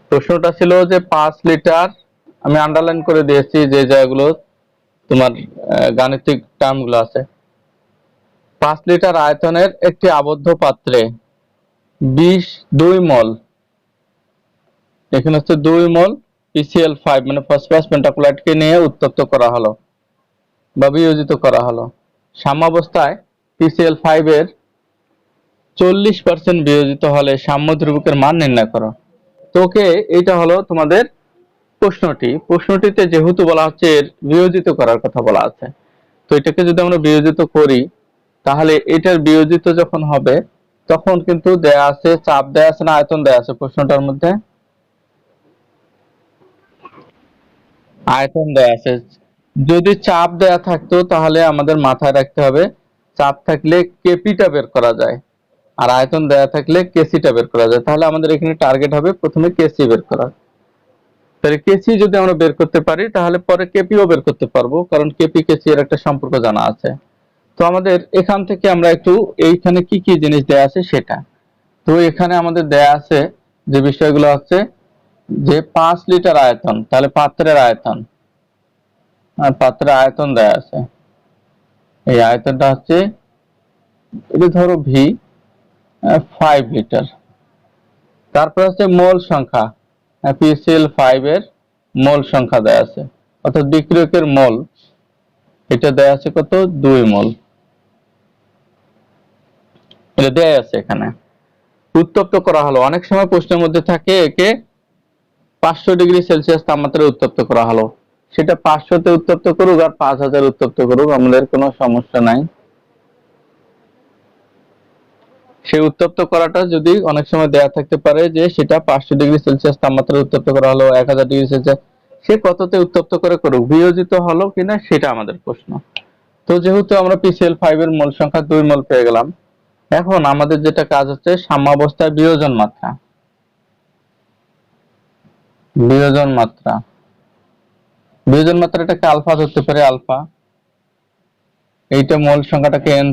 প্রশ্নটা ছিল যে 5 লিটার, আমি আন্ডারলাইন করে দিয়েছি যে জায়গাগুলো তোমার গাণিতিক টার্মগুলো আছে। 5 লিটার আয়তনের একটি আবদ্ধ পাত্রে 2 মল, এখানে হচ্ছে 2 মল PCl5 মানে ফসফরাস পেন্টাক্লোরাইডকে নিয়ে উত্তপ্ত করা হলো বা বিয়োজিত করা হলো। সাম্যাবস্থায় PCl5 এর 40% বিয়োজিত হলে সাম্য ধ্রুবকের মান নির্ণয় করো। তো ওকে, এটা হলো তোমাদের প্রশ্নটিতে যেহেতু বলা হচ্ছে এর বিয়োজিত করার কথা বলা আছে, তো এটাকে যদি আমরা বিয়োজিত করি তাহলে এটার বিয়োজিত যখন হবে তখন কিন্তু দেয়া আছে, চাপ দেয়া আছে না আয়তন দেয়া আছে প্রশ্নটার মধ্যে? আয়তন দেয়া আছে। যদি চাপ দেয়া থাকতো তাহলে আমাদের মাথায় রাখতে হবে চাপ থাকলে কেপিটা বের করা যায়, আর আয়তন দেয়া থাকলে কেসিটা বের করা যায়। তাহলে আমাদের এখানে টার্গেট হবে প্রথমে কেসি বের করা। তাহলে কেসি যদি আমরা বের করতে পারি তাহলে পরে কেপিও বের করতে পারবো, কারণ কেপি কেসি এর একটা সম্পর্ক জানা আছে। তো আমাদের এখান থেকে আমরা একটু এইখানে কি কি জিনিস দেয়া আছে সেটা, তো এখানে আমাদের দেয়া আছে যে বিষয়গুলো হচ্ছে যে 5 লিটার আয়তন, তাহলে পাত্রের আয়তন, আর পাত্রের আয়তন দেয়া আছে। এই আয়তনটা হচ্ছে, এটা ধরো ভি 5 লিটার। তারপর হচ্ছে মোল সংখ্যা, PCl5 এর মোল সংখ্যা দেয়া আছে, অর্থাৎ বিক্রিয়কের মোল, এটা দেয়া আছে কত? 2 মোল, এটা দেয়া আছে এখানে। উত্তপ্ত করা হলো, অনেক সময় প্রশ্নের মধ্যে থাকে একে 500 ডিগ্রি সেলসিয়াস তাপমাত্রায় উত্তপ্ত করা হলো। সেটা 500-তে উত্তপ্ত করুক আর 5000 উত্তপ্ত করুক, আমাদের কোনো সমস্যা নাই। সেই উত্তপ্ত করাটা যদি অনেক সময় দেয়া থাকতে পারে যে সেটা 500 ডিগ্রি সেলসিয়াস তাপমাত্রায় উত্তপ্ত করা হলো, 1000 ডিগ্রি সেলসিয়াস, সে কততে উত্তপ্ত করে করুক, বিয়োজিত হলো কিনা সেটা আমাদের প্রশ্ন। তো যেহেতু আমরা PCl5 এর মোল সংখ্যা 2 মোল পেয়ে গেলাম, এখন আমাদের যেটা কাজ হচ্ছে সাম্যাবস্থায় বিয়োজন মাত্রা। বিয়োজন মাত্রা, বিয়োজন মাত্রাটাকে আলফা ধরতে পারে, আলফা, এইটা মোল সংখ্যাটাকে n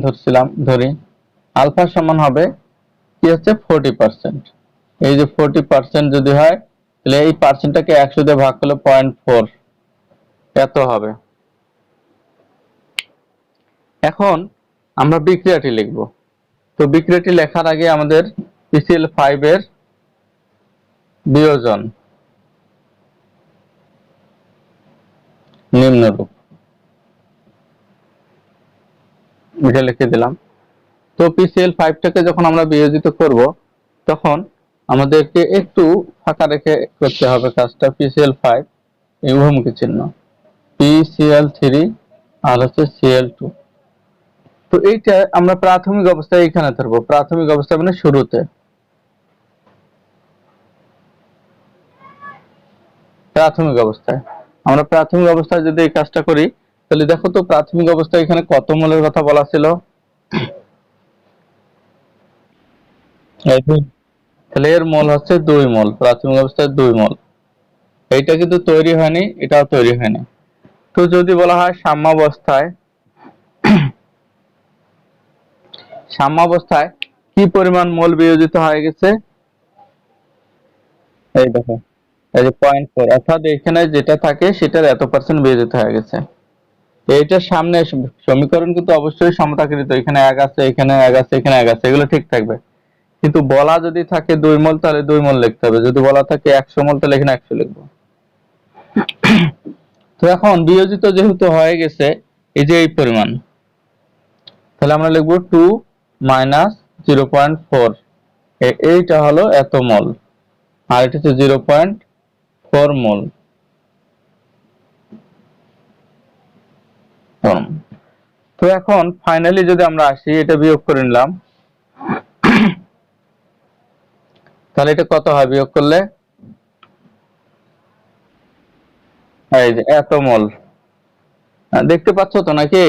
ধরি। আলফা সমান হবে কি হচ্ছে 40%। এই যে 40% যদি হয় তাহলে এই পার্সেন্টটাকে 100 দিয়ে ভাগ করলে 0.4 এত হবে। এখন আমরা বিক্রিয়াটি লিখব। তো বিক্রিয়াটি লেখার আগে আমাদের PCl5 এর বিয়োজন নিম্নরূপ, এটা লিখে দিলাম। তো PCl5টাকে যখন আমরা বিয়োজিত করব তখন আমাদেরকে একটু ফাঁকা রেখে করতে হবে কাজটা। PCl5 এই উভয়মুখী চিহ্ন, PCl3 আর হচ্ছে Cl2। তো এইটা আমরা প্রাথমিক অবস্থায় এখানে ধরবো, প্রাথমিক অবস্থা মানে শুরুতে। প্রাথমিক অবস্থায় আমরা প্রাথমিক অবস্থায় যদি এই কাজটা করি তাহলে দেখো তো প্রাথমিক অবস্থায় এখানে কত মোলের কথা বলা ছিল? তাহলে এর মোল হচ্ছে 2 মোল, প্রাথমিক অবস্থায় 2 মোল। এইটা কিন্তু তৈরি হয়নি, এটাও তৈরি হয়নি। তো যদি বলা হয় সাম্যাবস্থায়, সাম্যাবস্থায় কি পরিমাণ মোল বিয়োজিত হয়ে গেছে? এই দেখো, এই যে 0.4, অর্থাৎ এখানে যেটা থাকে সেটার এত পার্সেন্ট বিয়োজিত হয়ে গেছে। এইটার সামনে সমীকরণ কিন্তু অবশ্যই সমতাকৃত, এখানে 1 আছে, এখানে 1 আছে, এখানে 1 আছে, এগুলো ঠিক থাকবে। কিন্তু বলা যদি থাকে 2 মোল তাহলে 2 মোল লিখতে হবে, যদি বলা থাকে 100 মোল তাহলে এখানে 100 লিখবো। তো এখন বিয়োজিত যেহেতু হয়ে গেছে এই যে এই পরিমাণ, তাহলে আমরা লিখবো 2 মাইনাস 0.4, এইটা হলো এত মোল, আর এটা হচ্ছে 0.4 মোল। তো এখন ফাইনালি যদি আমরা আসি, এটা বিয়োগ করে নিলাম, তাহলে এটা কত হয় বিয়োগ করলে? এই যে এত মোল, দেখতে পাচ্ছ তো নাকি?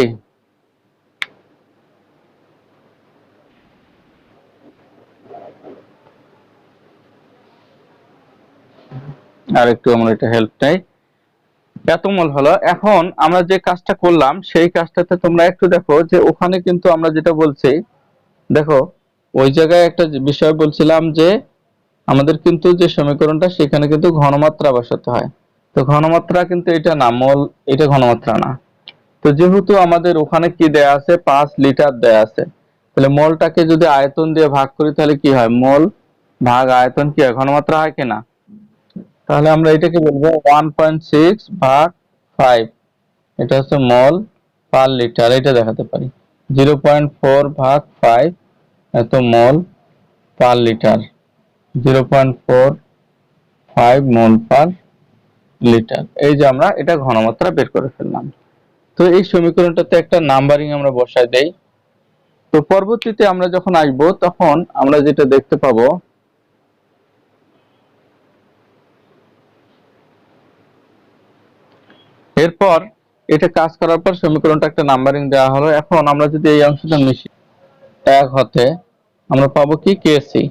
আর একটু আমরা এটা হেল্প চাই। এত মোল হলো। এখন আমরা যে কাজটা করলাম সেই কাজটাতে তোমরা একটু দেখো যে ওখানে কিন্তু আমরা যেটা বলছি, দেখো ওই জায়গায় একটা বিষয় বলছিলাম যে আমাদের কিন্তু যে সমীকরণটা সেখানে কিন্তু ঘনমাত্রা বসাতে হয়। তো ঘনমাত্রা কিন্তু এটা না, মোল, এটা ঘনমাত্রা না। তো যেহেতু আমাদের ওখানে কি দেয়া আছে, 5 লিটার দেয়া আছে, তাহলে মোলটাকে যদি আয়তন দিয়ে ভাগ করি তাহলে কি হয়, মোল ভাগ আয়তন কি হয়, ঘনমাত্রা হয় কিনা। তাহলে আমরা এটাকে বলবো 1.6 ভাগ 5, এটা হচ্ছে মল পার লিটার, এটা দেখাতে পারি। 0.4 ভাগ 5 এত মল পার লিটার, 0.45 মোল পার লিটার। এই যে আমরা এটা ঘনমাত্রা বের করে ফেললাম। তো এই সমীকরণটাতে একটা নাম্বারিং আমরা বসাই দেই। তো পরবর্তীতে আমরা যখন আসবো তখন আমরা যেটা দেখতে পাবো, এরপর এটা কাজ করার পর সমীকরণটা একটা নাম্বারিং দেওয়া হলো। এখন আমরা যদি এই অংশটা মিশি 1 হতে, আমরা পাবো কি, কেসি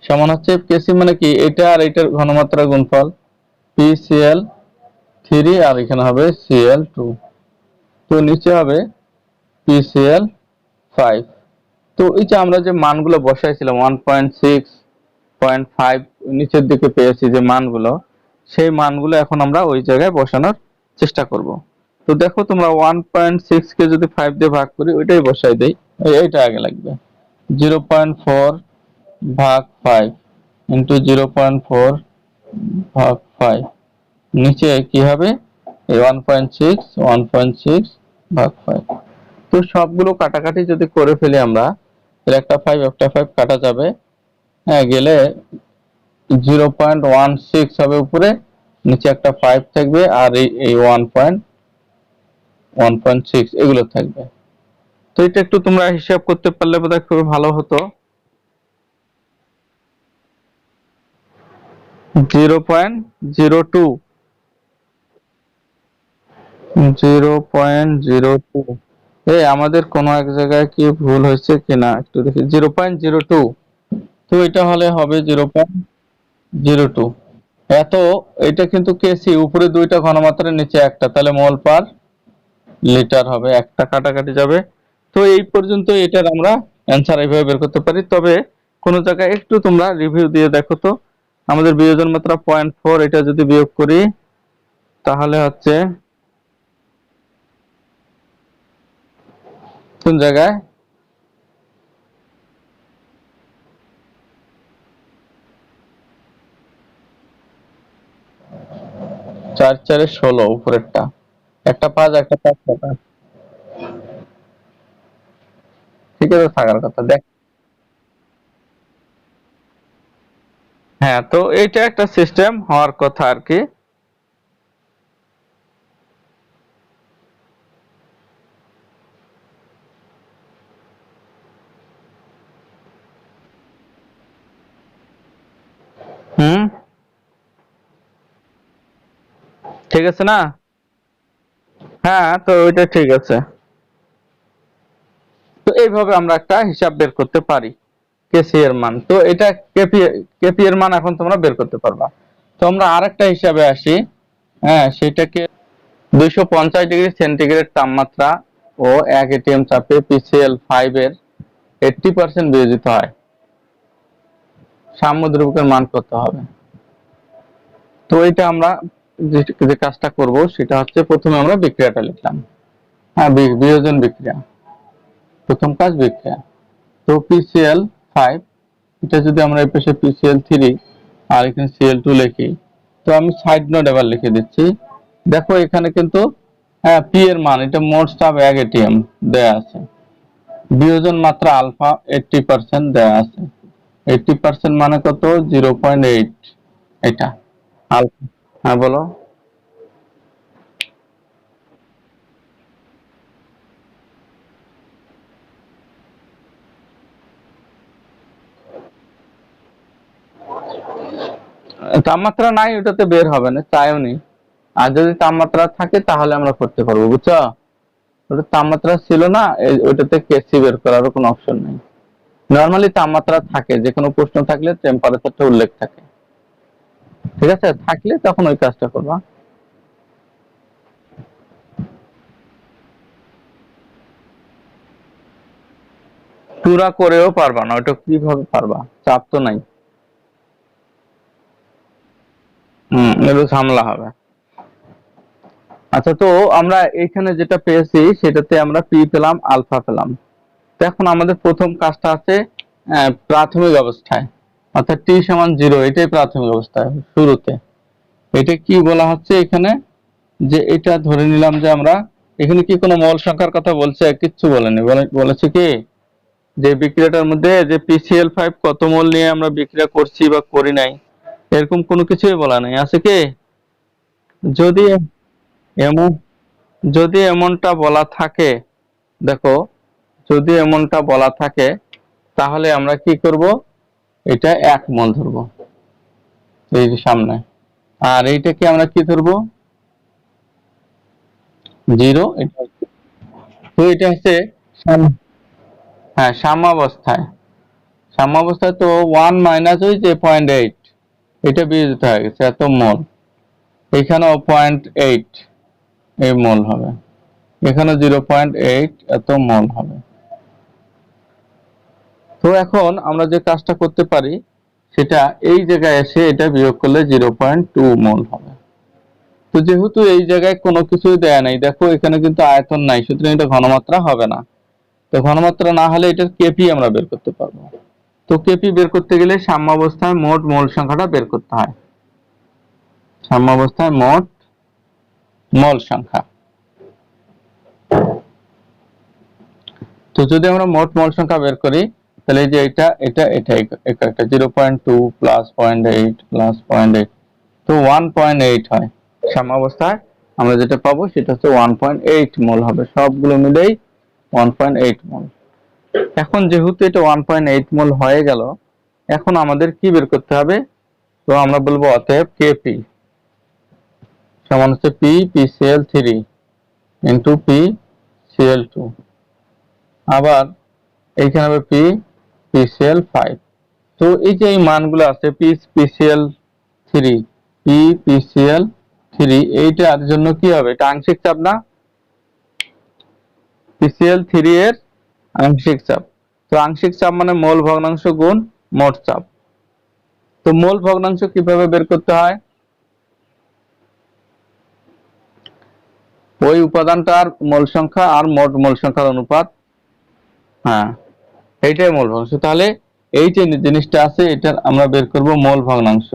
সমান হচ্ছে, কেসি মানে কি, এটা আর এটার ঘনমাত্রা গুণফল, PCl3 আর এখানে হবে Cl2, তো নিচে হবে PCl5। তো এই যে আমরা যে মানগুলো বসাইছিলাম 1.6.5 নিচের দিকে পেয়েছি যে মানগুলো, সেই মানগুলো এখন আমরা ওই জায়গায় বসানোর চেষ্টা করব। তো দেখো তোমরা 1.6 কে যদি 5 দিয়ে ভাগ করি, ওইটাই বসাই দেই। এইটা আগে লাগবে, 0.4 ভাগ 5 ইন্টু 0.4 ভাগ 5, নিচে কি হবে, এই 1.6 ভাগ 5। তো সবগুলো কাটাকাটি যদি করে ফেলি আমরা, তাহলে একটা 5 একটা 5 কাটা যাবে, হ্যাঁ, গেলে 0.16 হবে উপরে, নিচে একটা 5 থাকবে, আর এই 1.16 এগুলো থাকবে। তো এটা একটু তোমরা হিসাব করতে পারলে বোধহয় খুবই ভালো হতো। 0.02, 0.02, আমাদের কোনো এক জায়গায় কি ভুল হয়েছে কিনা একটু দেখি, 0.02। তো এটা হলে হবে 0.02। এত, এটা কিন্তু কেসি, উপরে দুইটা ঘনমাত্রা, নিচে একটা, তাহলে মোল পার লিটার হবে, একটা কাটাকাটি যাবে। তো এই পর্যন্ত এটার আমরা অ্যান্সার এইভাবে বের করতে পারি। তবে কোন জায়গায় একটু তোমরা রিভিউ দিয়ে দেখো তো, আমাদের বিয়োজন মাত্রা 0.4, এটা যদি বিয়োগ করি তাহলে হচ্ছে কোন জায়গায়, 4 4 16 উপরেরটা, একটা 5 একটা 5 কাটা, ঠিক আছে, থাকার কথা দেখ। হ্যাঁ, তো এইটা একটা সিস্টেম হওয়ার কথা আর কি। হুম, ঠিক আছে না? হ্যাঁ, তো ওইটা ঠিক আছে। তো এইভাবে আমরা একটা হিসাব বের করতে পারি কেসি এর মান। তো এটা কেপি, কেপি এর মান এখন তোমরা বের করতে পারবা। তো আমরা আরেকটা হিসাবে আসি, হ্যাঁ, সেটাকে 250 ডিগ্রি সেন্টিগ্রেড তাপমাত্রা ও 1 এটিএম চাপে PCl5 এর 80% বিয়োজিত হয়, সাম্যদ্রব্যের মান কত হবে। তো এটা আমরা যে কাজটা করব সেটা হচ্ছে, প্রথমে আমরা বিক্রিয়াটা লিখলাম, হ্যাঁ, বিয়োজন বিক্রিয়া, প্রথম কাজ বিক্রিয়া। তো PCl5, এটা যদি আমরা এই পাশে PCl3 আর এখানে Cl2 লিখি, তো আমি সাইড নোট এবার লিখে দিচ্ছি। দেখো এখানে কিন্তু, হ্যাঁ, পি এর মান, এটা মোট চাপ 1 এটিএম দেয়া আছে, বিয়োজন মাত্রা আলফা 80% দেয়া আছে, 80% মানে কত, 0.8, এটা আলফা। হ্যাঁ, বলো। তাপমাত্রা নাই, ওটাতে বের হবে না, চাইও নি। আর যদি তাপমাত্রা থাকে তাহলে আমরা করতে পারবো, বুঝছো। ওটা তাপমাত্রা ছিল না, ওইটাতে কেসি বের করার কোনো অপশন নেই। নরমালি তাপমাত্রা থাকে, যে কোনো প্রশ্ন থাকলে টেম্পারেচারটা উল্লেখ থাকে, ঠিক আছে, থাকলে তখন ওই কাজটা করবা। পুরা করেও পারবা না, ওটা কিভাবে পারবা, চাপ তো নাই। একটু ঝামেলা হবে। আচ্ছা, তো আমরা এখানে যেটা পেয়েছি সেটাতে আমরা পি পেলাম, আলফা পেলাম। তো এখন আমাদের প্রথম কাজটা আছে প্রাথমিক অবস্থায়, অর্থাৎ টি সমান 0, এটাই প্রাথমিক অবস্থায় শুরুতে। এটা কি বলা হচ্ছে এখানে, যে এটা ধরে নিলাম যে আমরা এখানে কি কোনো মৌল সংখ্যার কথা বলছে? কিচ্ছু বলেনি। বলেছে কি যে বিক্রিয়াটার মধ্যে যে PCl5 কত মোল নিয়ে আমরা বিক্রিয়া করছি বা করি নাই, এরকম কোনো কিছুই বলা নাই, আছে কি? যদি এমন যদি এমনটা বলা থাকে, দেখো, যদি এমনটা বলা থাকে তাহলে আমরা কি করব, এটা 1 মোল ধরবো এই যে সামনে, আর এইটাকে আমরা কি ধরবো, 0। তো এটা হচ্ছে হ্যাঁ, সাম্যাবস্থায়। সাম্যাবস্থায় তো 1 মাইনাস ওই যে 0.8, এটা বিয়োজিত হয়ে গেছে, এত মোল। এখানেও 0.8 এই মোল হবে, এখানে 0.8 এত মোল হবে। তো এখন আমরা যে কাজটা করতে পারি সেটা, এই জায়গায় এসে এটা বিয়োগ করলে 0.2 মোল হবে। তো যেহেতু এই জায়গায় কোনো কিছুই দেয়া নাই, দেখো এখানে কিন্তু আয়তন নাই, সুতরাং এটা ঘনমাত্রা হবে না। তো ঘনমাত্রা না হলে এটার কেপি আমরা বের করতে পারবো। তো কেপি বের করতে গেলে সাম্যাবস্থায় মোট মোল সংখ্যাটা বের করতে হয়। সাম্যাবস্থায় মোট মোল সংখ্যা। তো যদি আমরা মোট মোল সংখ্যা বের করি, তাহলে এই যে এটা একটা 0.2 প্লাস 0.8 প্লাস 0.8, তো 1.8 হয়। সাম্যাবস্থায় আমরা যেটা পাবো সেটা হচ্ছে 1.8 মোল হবে, সবগুলো মিলেই 1.8 মোল। এখন যেহেতু এটা 1.8 মোল হয়ে গেল, এখন আমাদের কি বের করতে হবে? তো আমরা বলবো অতএব কেপি সমান হচ্ছে PCl3 ইন্টু PCl2, আবার এইখানে হবে PCl5। তো এই যে এই মানগুলো আছে PCl3, PCl3, এইটার জন্য কি হবে? এটা আংশিক চাপ না? PCl3 এর আংশিক চাপ। তো আংশিক চাপ মানে মোল ভগ্নাংশ গুণ মোট চাপ। তো মোল ভগ্নাংশ কিভাবে বের করতে হয়? ওই উপাদানটার মোল সংখ্যা আর মোট মোল সংখ্যার অনুপাত। হ্যাঁ, এইটাই মোল ভগ্নাংশ। তাহলে এই যে জিনিসটা আছে, এটার আমরা বের করব মোল ভগ্নাংশ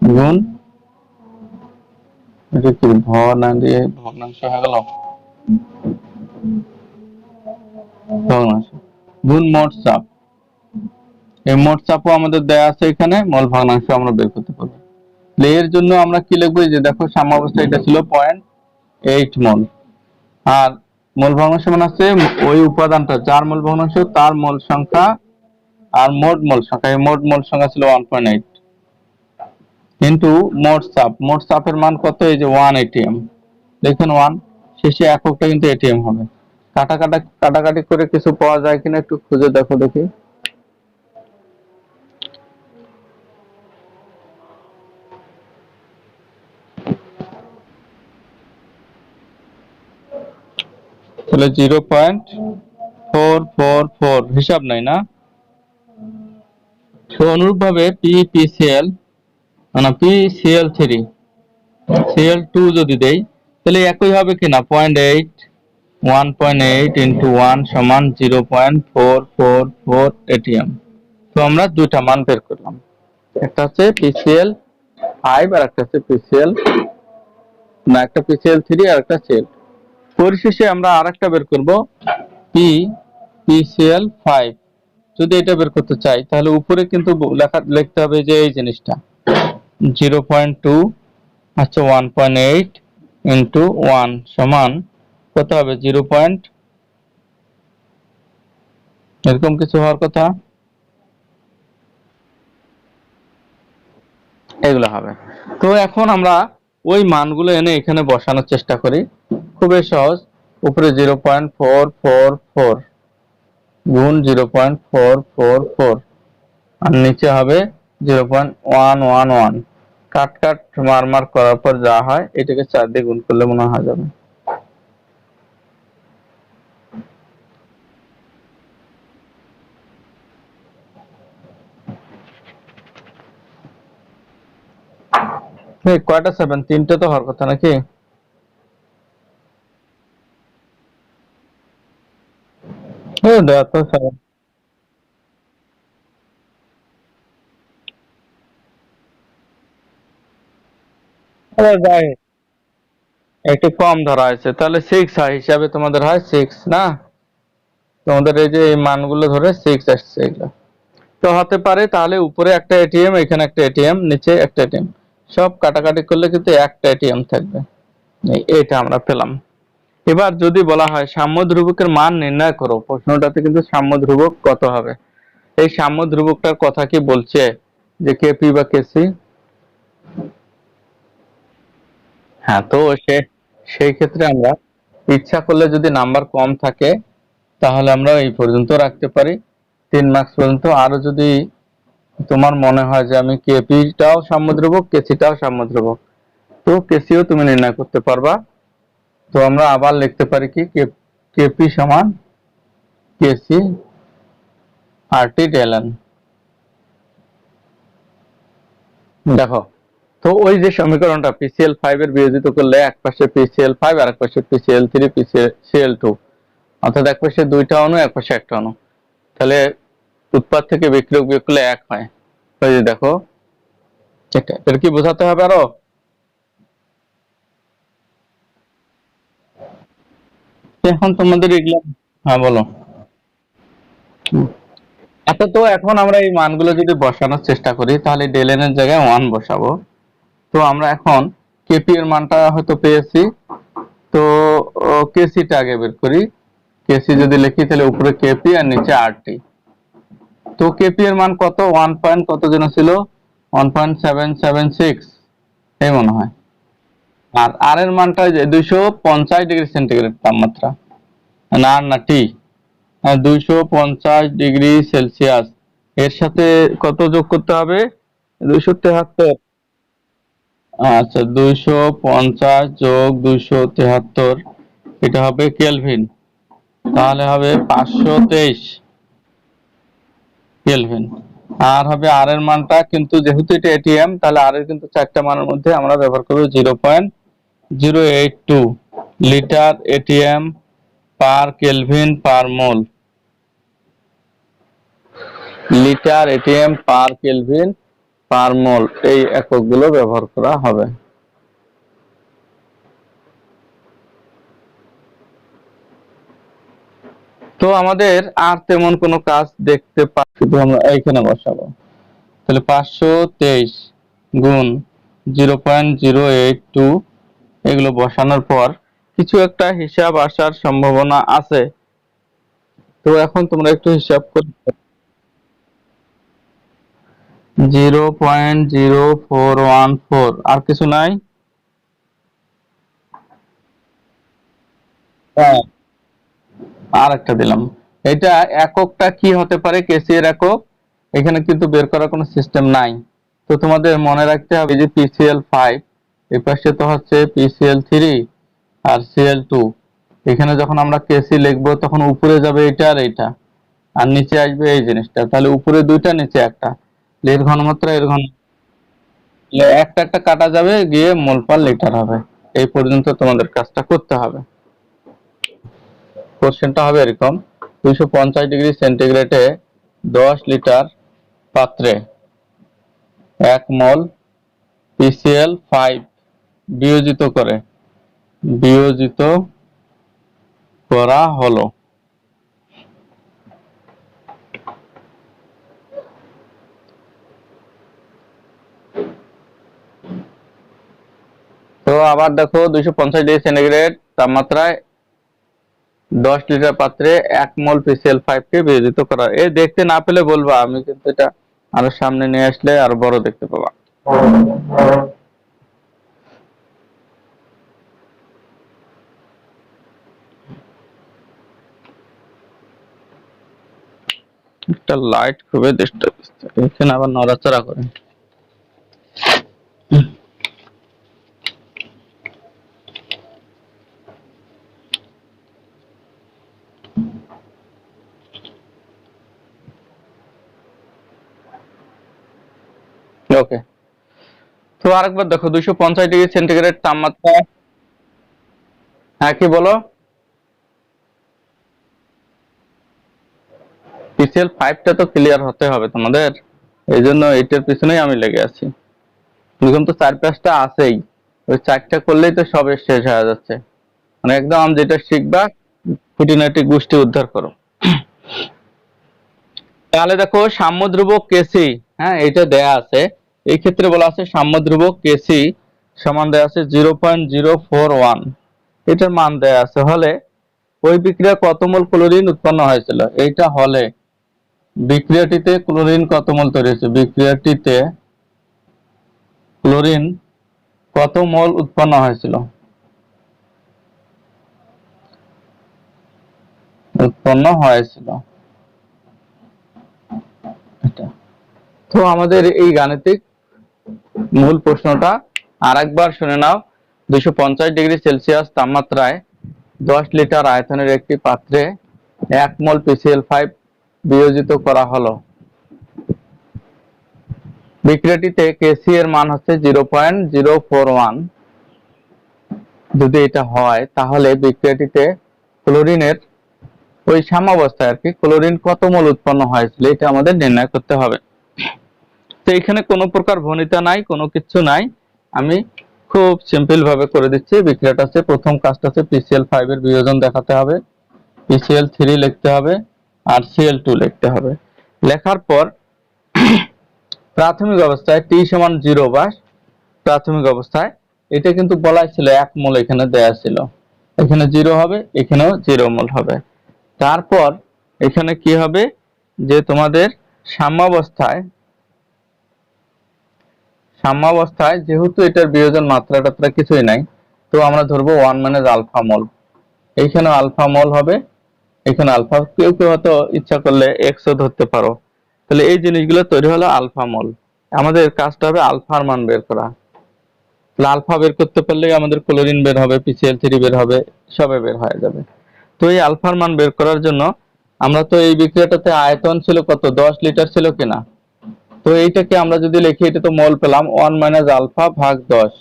গুণ, এটা কি না দিয়ে ভগ্নাংশ হয়ে গেল, ভগ্নাংশ গুণ মোট চাপ। এই মোট চাপও আমাদের দেয়া আছে এখানে, মোল ভগ্নাংশ আমরা বের করতে পারবো। এর জন্য আমরা কি লিখবো? যে দেখো সাম্যাবস্থা এটা ছিল 0.8 মোল, আর মোল ভগ্নাংশ মানে হচ্ছে ওই উপাদানটা যার মোল ভগ্নাংশ তার মোল সংখ্যা আর মোট মোল সংখ্যা, এই মোট মোল সংখ্যা ছিল 1.8 কিন্তু মোট চাপ, মোট চাপের মান কত? এই যে 1 atm, দেখেন 1, শেষে এককটা কিন্তু atm হবে। কাটাকাটি করে কিছু পাওয়া যায় কিনা একটু খুঁজে দেখো দেখি। তাহলে 0.444 হিসাব নাই না? তো অনুরূপ ভাবে PPCl মানে PCl3 Cl2 যদি দেই, তাহলে একই হবে কিনা? 0.8, 1.8 ইন্টু 1 সমান 0.444 atm। তো আমরা দুইটা মান বের করলাম, একটা হচ্ছে PCl5 আর একটা হচ্ছে একটা PCl3 আর একটা Cl। পরিশেষে আমরা আরেকটা বের করব PCl5। যদি এটা বের করতে চাই তাহলে উপরে কিন্তু লিখতে হবে যে এই জিনিসটা 0.2 আচ্ছা 1.8 ইন্টু 1 সমান কত হবে? 0 পয়েন্ট এরকম কিছু হওয়ার কথা, এগুলো হবে। তো এখন আমরা ওই মানগুলো এনে এখানে বসানোর চেষ্টা করি, খুবই সহজ। উপরে 0.444 গুণ 0.444 আর নিচে হবে 0.111। কাট মার করার পর যা হয় এটাকে 4 দিয়ে গুণ করলে মনে হয় যাবে। এই কয়টা 7? তিনটে তো হওয়ার কথা নাকি? ও দেওয়া তো 7। আরে যাই, একটু কম ধরা হয়েছে, তাহলে 6 হয়, হিসাবে তোমাদের হয় 6 না? তোমাদের এই যে এই মানগুলো ধরে 6 আসছে এগুলো। তো হতে পারে তাহলে উপরে একটা এটিএম, এখানে একটা এটিএম, নিচে একটা এটিএম, সব কাটাকাটি করলে কিন্তু একটা এটিএম থাকবে। এইটা আমরা পেলাম। এবার যদি বলা হয় সাম্য ধ্রুবকের মান নির্ণয় করো, প্রশ্নটাতে কিন্তু সাম্য ধ্রুবক কত হবে। এই সাম্য ধ্রুবকটার কথা কি বলছে, যে কেপি বা কেসি? হ্যাঁ, তো সেই ক্ষেত্রে আমরা ইচ্ছা করলে যদি নাম্বার কম থাকে তাহলে আমরা এই পর্যন্ত রাখতে পারি, 3 মার্কস পর্যন্ত। আরো যদি তোমার মনে হয় যে আমি কেপিটাও সাম্য ধ্রুবক, কেসিটাও সাম্য ধ্রুবক, তো কেসিও তুমি নির্ণয় করতে পারবা। তো আমরা আবার লিখতে পারি কি, কেপি সমান কেসি আর টি ডেলএন। দেখো, তো ওই যে সমীকরণটা পিসিএল 5 এর বিয়োজিত করলে এক পাশে পিসিএল 5 আর এক পাশে পিসিএল 3 পিসিএল 2, অর্থাৎ এক পাশে দুইটা অণু এক পাশে একটা অণু, তাহলে উৎপাদ থেকে বিক্রিয়ক বিয়োগ করলে এক হয়। ওই যে দেখো, এটা কি বোঝাতে হবে আরো? এখন তোমাদের এগুলো, হ্যাঁ বলো। হুম। আচ্ছা, তো এখন আমরা এই মানগুলো যদি বসানোর চেষ্টা করি তাহলে ডেলএন এর জায়গায় 1 বসাবো। তো আমরা এখন কেপি এর মানটা হয়তো পেয়েছি, তো কেসিটা আগে বের করি। কেসি যদি লিখি তাহলে উপরে কেপি আর নিচে আরটি। তো কেপি এর মান কত, 1 পয়েন্ট কত যেন ছিল, 1.776 এই মনে হয়। আর আর এর মানটা যে 250 ডিগ্রি সেন্টিগ্রেড তাপমাত্রা, না আর না টি, 250 ডিগ্রি সেলসিয়াস, এর সাথে কত যোগ করতে হবে, 273। আচ্ছা, 250 যোগ 273, এটা হবে কেলভিন, তাহলে হবে 523 কেলভিন। আর হবে আর এর মানটা, কিন্তু যেহেতু এটা এটিএম তাহলে আর এর কিন্তু চারটা মানের মধ্যে আমরা ব্যবহার করবো 0.082 litre ATM per kelvin per mole. Litre ATM per kelvin per mole, এই এককগুলো ব্যবহার করা হবে। তো আমাদের আর তেমন কোনো কাজ দেখতে পাচ্ছি, শুধু আমরা এইখানে বসাবো। তাহলে 523 গুণ 0.082, এগুলো বসানোর পর কিছু একটা হিসাব আসার সম্ভাবনা আছে। তো এখন তোমরা একটু হিসাব করে, 0.0414, আর কিছু নাই। হ্যাঁ, আর একটা দিলাম। এটা এককটা কি হতে পারে, কেসি এর একক, এখানে কিন্তু বের করার কোনো সিস্টেম নাই। তো তোমাদের মনে রাখতে হবে যে পিসিএল 5, এই পাশে তো হচ্ছে পিসিএল 3 আর সিএল 2। এখানে যখন আমরা কেসি লিখবো তখন উপরে যাবে এটা আর এটা, আর নিচে আসবে এই জিনিসটা, তাহলে উপরে দুইটা নিচে একটা, এর ঘনমাত্রা এর ঘন, একটা একটা কাটা যাবে, গিয়ে মোল পার লিটার হবে। এই পর্যন্ত তোমাদের কাজটা করতে হবে। কোশ্চেনটা হবে এরকম, 250 ডিগ্রি সেন্টিগ্রেডে 10 লিটার পাত্রে 1 মোল পিসিএল 5 বিয়োজিত করে, বিয়োজিত করা হলো। তো আবার দেখো, 250 ডিগ্রি সেন্টিগ্রেড তাপমাত্রায় 10 লিটার পাত্রে 1 মোল পিসিএল 5 কে বিয়োজিত করা। এ দেখতে না পেলে বলবা, আমি কিন্তু এটা আরো সামনে নিয়ে আসলে আরো বড় দেখতে পাবা। একটা লাইট খুবই ডিস্টার্ব, এখানে আবার নড়াচড়া করে। ওকে, তো আরেকবার দেখো 250 ডিগ্রি সেন্টিগ্রেড তাপমাত্রা। হ্যাঁ কি বলো? পিসিএল 5টা তো ক্লিয়ার হতে হবে তোমাদের, এই জন্য এটার পিছনেই আমি লেগে আছি। এরকম তো 4-5টা আছেই, ওই 4টা করলেই তো সব শেষ হয়ে যাচ্ছে। মানে একদম যেটা শিখবা খুঁটিনাটি গোষ্ঠী উদ্ধার করো। তাহলে দেখো সাম্যধ্রুবক কেসি, হ্যাঁ এটা দেয়া আছে। এই ক্ষেত্রে বলা আছে সাম্যধ্রুবক কেসি সমান দেয়া আছে 0.041, এটার মান দেয়া আছে। হলে ওই বিক্রিয়া কত মোল ক্লোরিন উৎপন্ন হয়েছিল, এইটা হলে বিক্রিয়াটিতে ক্লোরিন কত মোল তৈরি হয়েছে, বিক্রিয়াটিতে ক্লোরিন কত মোল উৎপন্ন হয়েছিল, এটা। তো আমাদের এই গাণিতিক মূল প্রশ্নটা আরেকবার শুনে নাও। 250 ডিগ্রি সেলসিয়াস তাপমাত্রায় 10 লিটার আয়তনের একটি পাত্রে 1 মোল PCl5 বিয়োজিত করা হলো। বিক্রিয়াটিতে কেসি এর মান হচ্ছে 0.041। যদি এটা হয় তাহলে বিক্রিয়াটিতে ক্লোরিনের ওই সাম্যাবস্থায় আর কি ক্লোরিন কত মোল উৎপন্ন হয়েছিল, এটা আমাদের নির্ণয় করতে হবে। তো এখানে কোনো প্রকার ভনিতা নাই, কোনো কিছু নাই, আমি খুব সিম্পল ভাবে করে দিচ্ছি। বিক্রিয়াটা আছে, প্রথম কাজটা আছে PCl5 এর বিয়োজন দেখাতে হবে, PCl3 লিখতে হবে আর Cl2 লিখতে হবে। লেখার পর প্রাথমিক অবস্থায় T সমান 0 বা প্রাথমিক অবস্থায়, এটা কিন্তু বলাই ছিল 1 মোল, এখানে দেয়া ছিল, এখানে 0 হবে, এখানেও 0 মোল হবে। তারপর এখানে কি হবে যে তোমাদের সাম্যাবস্থায় যেহেতু এটার বিয়োজন মাত্রা টাত্রা কিছুই নাই, তো আমরা ধরবো 1 মাইনাস আলফা মোল, এইখানে আলফা মোল হবে, এখানে আলফা, কেউ কেউ হয়তো ইচ্ছা করলে এক্সও ধরতে পারো। তাহলে এই জিনিসগুলো তৈরি হলো আলফা মোল। আমাদের কাজটা হবে আলফার মান বের করা। তাহলে আলফা বের করতে পারলেই আমাদের ক্লোরিন বের হবে, PCl3 বের হবে, সবে বের হয়ে যাবে। তো এই আলফার মান বের করার জন্য আমরা তো এই বিক্রিয়াটাতে আয়তন ছিল কত, 10 লিটার ছিল কিনা, তো এইটাকে আমরা যদি লিখি, এটা তো মোল পেলাম 1 মাইনাস আলফা ভাগ 10।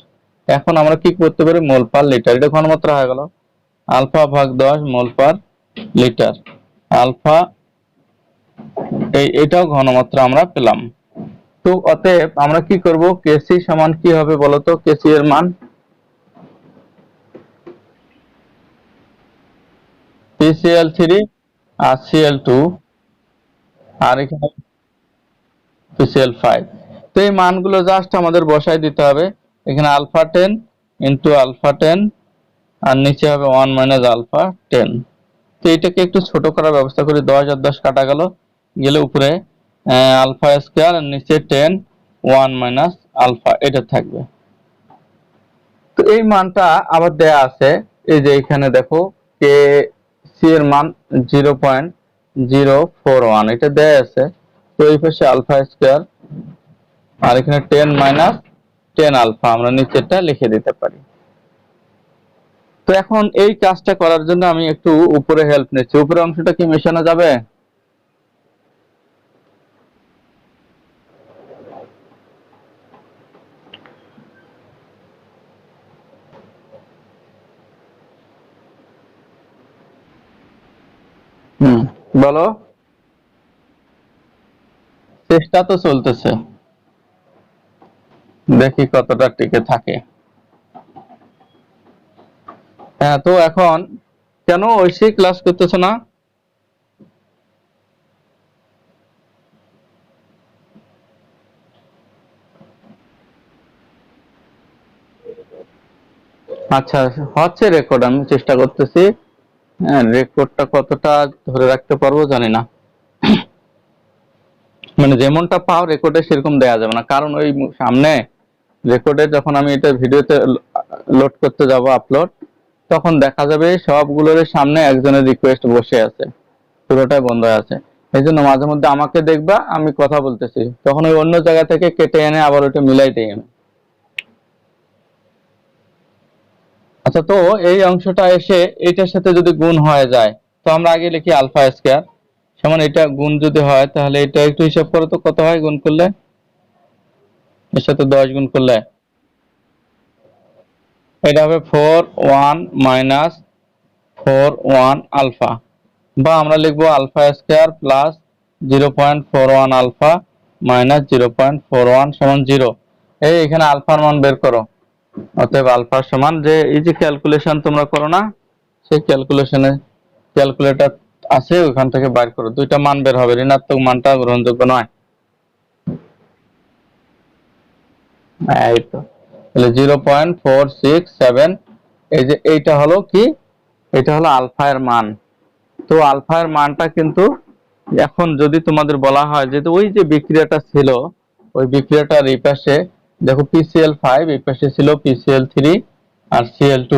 এখন আমরা কি করতে পারি, মোল পার লিটার, এটা ঘনমাত্রা হয়ে গেল, আলফা ভাগ 10 মোল পার লিটার। আলফা এটাও ঘনমাত্রা আমরা পেলাম। তো অতএব আমরা কি করব, কেসি সমান কি হবে বলতো, কেসি এর মান PCl3 আর Cl2 আর এখানে PCl5। তো এই মানগুলো জাস্ট আমাদের বসাই দিতে হবে। এখানে আলফা 10 ইন্টু আলফা 10 আর নিচে হবে 1 মাইনাস আলফা 10। তো এটাকে একটু ছোট করার ব্যবস্থা করি, 10 আর 10 কাটা গেল, গেলে উপরে আলফা স্কয়ার আর নিচে 10 1 মাইনাস আলফা, এটা থাকবে। তো এই মানটা আবার দেয়া আছে, এই যে এখানে দেখো কে সি এর মান 0.041, এটা দেয়া আছে। তো এই পাশে আলফা স্কয়ার আর এখানে 10 মাইনাস 10 আলফা, আমরা নিচেরটা লিখে দিতে পারি। তো এখন এই কাজটা করার জন্য আমি একটু উপরে হেল্প নিচ্ছি, উপরের অংশটা কি মেশানো যাবে? বলো, চেষ্টা তো চলতেছে, দেখি কতটা টিকে থাকে। হ্যাঁ, তো এখন কেন ঐশী ক্লাস করতেছো না? আচ্ছা, হচ্ছে রেকর্ড, আমি চেষ্টা করতেছি। হ্যাঁ, রেকর্ডটা কতটা ধরে রাখতে পারবো জানি না, মানে যেমনটা পাও রেকর্ডে সেরকম দেয়া যাবে না, কারণ ওই সামনে রেকর্ডে যখন আমি এটা ভিডিওতে লোড করতে যাব আপলোড, তখন দেখা যাবে সবগুলোর সামনে একজনের রিকোয়েস্ট বসে আছে, পুরোটাই বন্ধ হয়ে আছে। এই জন্য মাঝে মধ্যে আমাকে দেখবা আমি কথা বলতেছি, তখন ওই অন্য জায়গা থেকে কেটে এনে আবার ওটা মিলাই দিই আমি। আচ্ছা, তো এই অংশটা এসে এটার সাথে যদি গুণ হয়ে যায়, তো আমরা আগে লিখি আলফা স্কয়ার সমান, এটা গুণ যদি হয় তাহলে এটা একটু হিসাব করো তো কত হয় গুণ করলে, এর সাথে 10 গুণ করলে এটা হবে 4 1 মাইনাস 4 1 আলফা, বা আমরা লিখবো alpha square plus 0.41 alpha minus 0.41 সমান 0। এখানে আলফার মান বের করো। অতএব আলফা সমান, যে এই যে ক্যালকুলেশন তোমরা করো না, সেই ক্যালকুলেশনে ক্যালকুলেটর আছে, ওখান থেকে বাইর করো, দুইটা মান বের হবে, ঋণাত্মক মানটা গ্রহণযোগ্য নয়। এই তো, তাহলে 0.467, এই যে এইটা হলো কি, এটা হলো আলফা এর মান। তো আলফা এর মানটা কিন্তু এখন যদি তোমাদের বলা হয় যে ওই যে বিক্রিয়াটা ছিল, ওই বিক্রিয়াটার এই পাশে দেখো PCl5, এই পাশে ছিল PCl3 আর Cl2।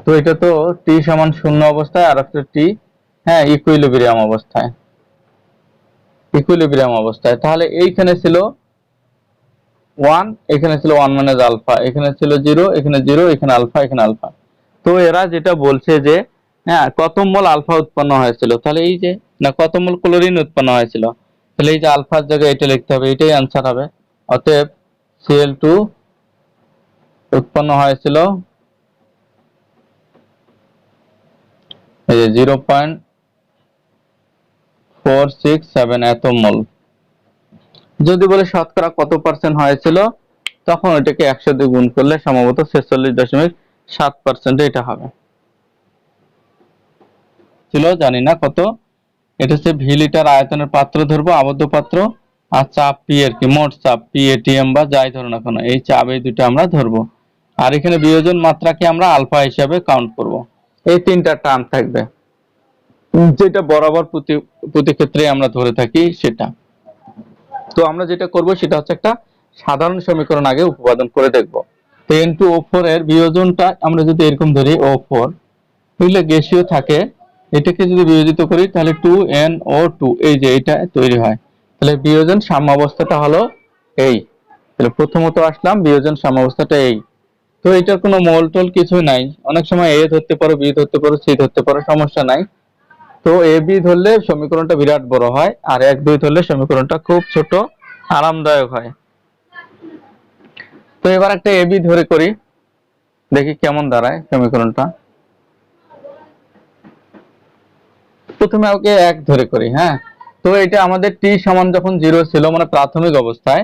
তো এটা তো টি সমান 0 অবস্থায়, আর একটা টি হ্যাঁ ইকুইলিব্রিয়াম অবস্থায়, তাহলে এইখানে ছিল 1, এখানে ছিল 1 মাইনাস আলফা, এখানে ছিল 0, এখানে 0, এখানে আলফা, এখানে আলফা। তো এরা যেটা বলছে যে হ্যাঁ কত মোল আলফা উৎপন্ন হয়েছিল, তাহলে এই যে না কত মোল ক্লোরিন উৎপন্ন হয়েছিল, তাহলে এই যে আলফার জায়গায় এটা লিখতে হবে, এটাই आंसर হবে। অতএব Cl2 উৎপন্ন হয়েছিল এই যে 0.467 এত মোল। যদি বলে শতকরা কত পার্সেন্ট হয়েছিল, তখন ওইটাকে 100 দিয়ে গুণ করলে সম্ভবত 46.7% এটা হবে, ছিল জানি না কত। এটা হচ্ছে ভি লিটার আয়তনের পাত্র ধরবো, আবদ্ধ পাত্র, আর চাপ পি এর কি মোট চাপ পি এটিএম বা যাই ধরো না কেন, এই চাপ এই দুটো আমরা ধরবো। আর এখানে বিয়োজন মাত্রাকে আমরা আলফা হিসাবে কাউন্ট করব। এই তিনটা টার্ম থাকবে, যেটা বরাবর প্রতি ক্ষেত্রে আমরা ধরে থাকি সেটা। তো আমরা যেটা করব সেটা হচ্ছে একটা সাধারণ সমীকরণ আগে উপপাদন করে দেখব। তো N2O4 এর বিয়োজনটা আমরা যদি এরকম ধরি O4, এগুলো গ্যাসীয় থাকে, এটাকে যদি বিয়োজিত করি তাহলে 2NO2, এই যে এটা তৈরি হয়। তাহলে বিয়োজন সাম্যাবস্থাটা হলো এই। তাহলে প্রথমত আসলাম বিয়োজন সাম্যাবস্থাটা এই। তো এটার কোনো মোল টোল কিছু নাই, অনেক সময় A ধরতে পারো, B ধরতে পারো, C ধরতে পারো, সমস্যা নাই। তো A B ধরলে সমীকরণটা বিরাট বড় হয়, আর 1 2 ধরলে সমীকরণটা খুব ছোট আরামদায়ক হয়। তো এবার একটা AB ধরে করি, দেখি কেমন দাঁড়ায় সমীকরণটা। প্রথমে ওকে 1 ধরে করি, হ্যাঁ। তো এটা আমাদের টি সমান যখন 0 ছিল, মানে প্রাথমিক অবস্থায়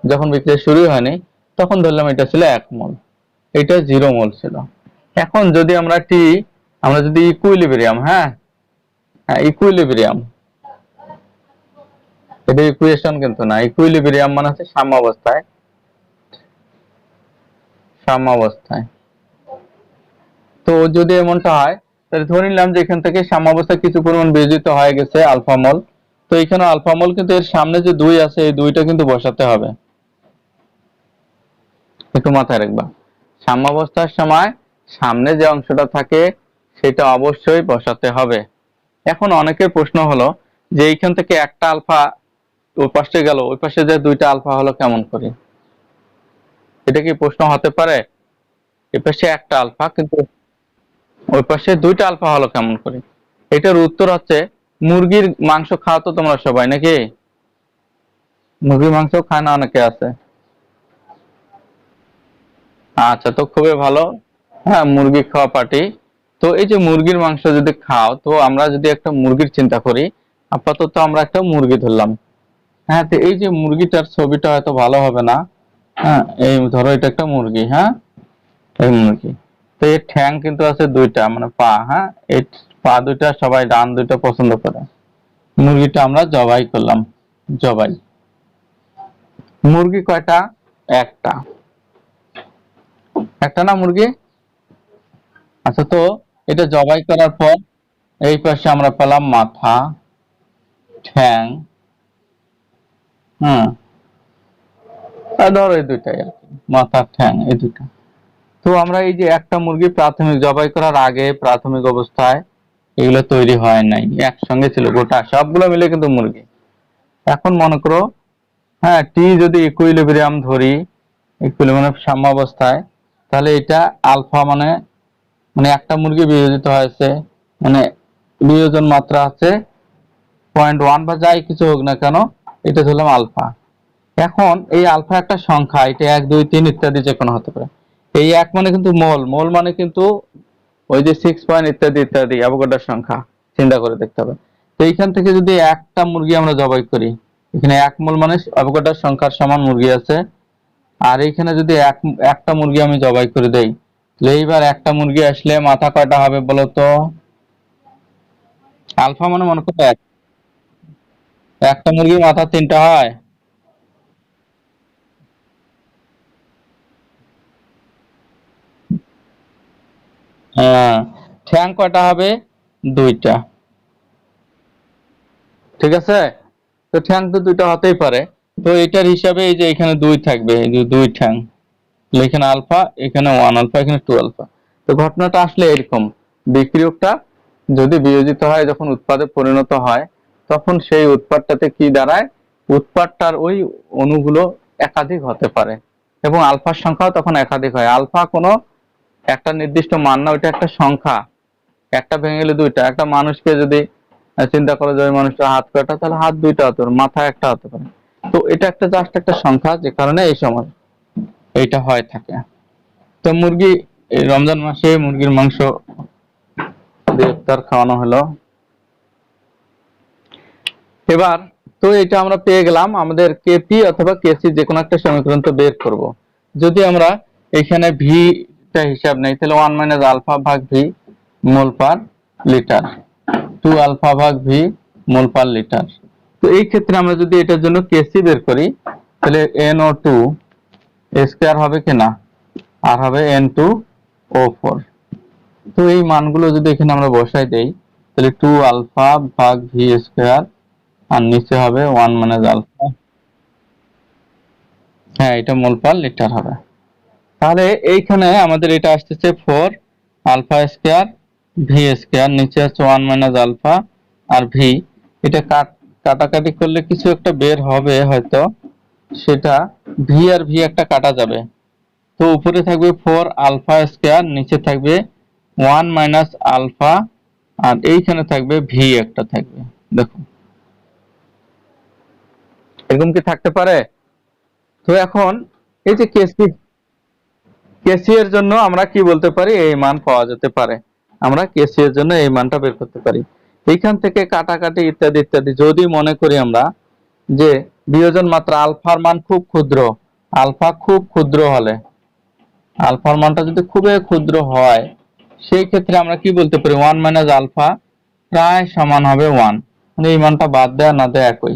যখন বিক্রিয়া শুরু হয়নি, তখন ধরলাম এটা ছিল 1 মোল, এটা 0 মোল ছিল। এখন যদি আমরা যদি ইকুইলিব্রিয়াম, হ্যাঁ ইকুইলিব্রিয়াম, এটা ইকুয়েশন কিন্তু না, ইকুইলিব্রিয়াম মানে হচ্ছে সাম্যাবস্থায়। তো যদি এমনটা হয়, তাহলে ধরে নিলাম যে এখান থেকে সাম্যাবস্থায় কিছু পরিমাণ বিয়োজিত হয়ে গেছে আলফা মোল। তো এখানে আলফা মোল, কিন্তু এর সামনে যে 2 আছে, এই 2টা কিন্তু বসাতে হবে, একটু মাথায় রাখবা। সাম্যাবস্থার সময় সামনে যে অংশটা থাকে সেটা অবশ্যই বসাতে হবে। এখন অনেকের প্রশ্ন হলো যে এইখান থেকে একটা আলফা ওই পাশে গেল, ওই পাশে যে 2টা আলফা হলো কেমন করে, এটা কি প্রশ্ন হতে পারে? এই পাশে একটা আলফা, কিন্তু ওই পাশে 2টা আলফা হলো কেমন করে? এটার উত্তর হচ্ছে, মুরগির মাংস খাও তো তোমরা সবাই নাকি? মুরগির মাংস খায় না অনেকে আছে? আচ্ছা, তো খুবই ভালো। হ্যাঁ, মুরগি খাওয়া পার্টি। তো এই যে মুরগির মাংস যদি খাও, তো আমরা যদি একটা মুরগির চিন্তা করি, আপাতত আমরা একটা মুরগি ধরলাম। হ্যাঁ, তো এই যে মুরগিটার ছবিটা হয়তো ভালো হবে না। হ্যাঁ, এই ধরো এটা একটা মুরগি, হ্যাঁ এই মুরগি। তো এর ঠ্যাং কিন্তু আছে 2টা, মানে পা, হ্যাঁ এই পা 2টা সবাই ডান 2টা পছন্দ করে। মুরগিটা আমরা জবাই করলাম, জবাই। মুরগি কয়টা? একটা, একটা না মুরগি? আচ্ছা, তো এটা জবাই করার পর এই পাশে আমরা পেলাম মাথা, ঠ্যাং, হ্যাঁ ধরো এই 2টাই আর কি, মাথা ঠ্যাং এই 2টা। তো আমরা এই যে একটা মুরগি প্রাথমিক জবাই করার আগে প্রাথমিক অবস্থায় এগুলো তৈরি হয় নাই, একসঙ্গে ছিল গোটা, সবগুলো মিলে কিন্তু মুরগি। এখন মনে করো, হ্যাঁ টি যদি ইকুইলিব্রিয়াম ধরি, ইকুইলিব্রিয়াম সাম্যাবস্থায়, তাহলে এটা আলফা মানে মানে একটা মুরগি বিয়োজিত হয়েছে, মানে বিয়োজন মাত্রা আছে 0.1 বা যাই কিছু হোক না কেন, এটা ধরলাম আলফা। এখন এই আলফা একটা সংখ্যা, এটা 1 2 3 ইত্যাদি যে কোনো হতে পারে। এই এক মানে কিন্তু মোল, মোল মানে কিন্তু ওই যে 6 পয়েন্ট ইত্যাদি ইত্যাদি অ্যাভোগাড্রোর সংখ্যা চিন্তা করে দেখতে হবে। তো এইখান থেকে যদি একটা মুরগি আমরা জবাই করি, এখানে 1 মোল মানে অ্যাভোগাড্রোর সংখ্যার সমান মুরগি আছে, আর এইখানে যদি একটা মুরগি আমি জবাই করে দেই, তাহলে এইবার একটা মুরগি আসলে মাথা কয়টা হবে বলো তো? আলফা মানে মনে করো একটা মুরগির মাথা 3টা হয়। হ্যাঁ, ঠ্যাং কয়টা হবে? 2টা। ঠিক আছে, তো ঠ্যাং তো 2টা হতেই পারে। তো এটার হিসাবে এই যে এখানে 2 থাকবে, এই যে 2 ঠ্যাং, তাহলে এখানে আলফা, এখানে 1 আলফা, এখানে 2 আলফা। তো ঘটনাটা আসলে এরকম, বিক্রিয়কটা যদি বিয়োজিত হয়, যখন উৎপাদে পরিণত হয়, তখন সেই উৎপাদটাতে কি দাঁড়ায়, উৎপাদটার ওই অণুগুলো একাধিক হতে পারে এবং আলফার সংখ্যাও তখন একাধিক হয়। আলফা কোনো একটা নির্দিষ্ট মান না, ওইটা একটা সংখ্যা। একটা ভেঙে গেলে 2টা। একটা মানুষকে যদি চিন্তা করো যে ওই মানুষটার হাত কয়টা, তাহলে হাত 2টা হতে পারে, মাথা একটা হতে পারে। তো এটা একটা জাস্ট একটা সংখ্যা, যে কারণে এই সময় এইটা হয় থাকে। তো মুরগি, এই রমজান মাসে মুরগির মাংস দিয়ে ইফতার খাওয়ানো হলো। এবার তো এটা আমরা পেয়ে গেলাম, আমাদের কেপি অথবা কেসি যে কোনো একটা সমীকরণ তো বের করব। যদি আমরা এখানে ভিটা হিসাব নেই, তাহলে 1 মাইনাস আলফা ভাগ ভি মোল পার লিটার, 2 আলফা ভাগ ভি মোল পার লিটার। তো এই ক্ষেত্রে আমরা যদি এটার জন্য কেসি বের করি, তাহলে NO2 স্কয়ার হবে কিনা, আর হবে N2O4। তো এই মানগুলো যদি এখানে আমরা বসাই দেই, তাহলে 2 আলফা ভাগ ভি স্কয়ার, আর নিচে হবে 1 মাইনাস আলফা। হ্যাঁ, এটা মোল পার লিটার হবে। তাহলে এইখানে আমাদের এটা আসতেছে 4 আলফা স্কয়ার ভি স্কয়ার, নিচে আছে 1 মাইনাস আলফা আর ভি। এটা কাটাকাটি করলে কিছু একটা বের হবে হয়তো, সেটা ভি আর ভি একটা কাটা যাবে। তো উপরে থাকবে 4 আলফা স্কয়ার, নিচে থাকবে 1 মাইনাস আলফা, আর এইখানে থাকবে ভি একটা থাকবে। দেখো, এরকম কি থাকতে পারে? তো এখন এই যে কেসি, কেসি এর জন্য আমরা কি বলতে পারি, এই মান পাওয়া যেতে পারে। আমরা কেসি এর জন্য এই মানটা বের করতে পারি। এইখান থেকে কাটাকাটি ইত্যাদি ইত্যাদি যদি মনে করি আমরা যে বিয়োজন মাত্রা আলফার মান খুব ক্ষুদ্র, আলফা খুব ক্ষুদ্র হলে, আলফার মানটা যদি খুবই ক্ষুদ্র হয়, সেই ক্ষেত্রে আমরা কি বলতে পারি, 1 মাইনাস আলফা প্রায় সমান হবে 1, মানে এই মানটা বাদ দেয়া না দেয়া একই।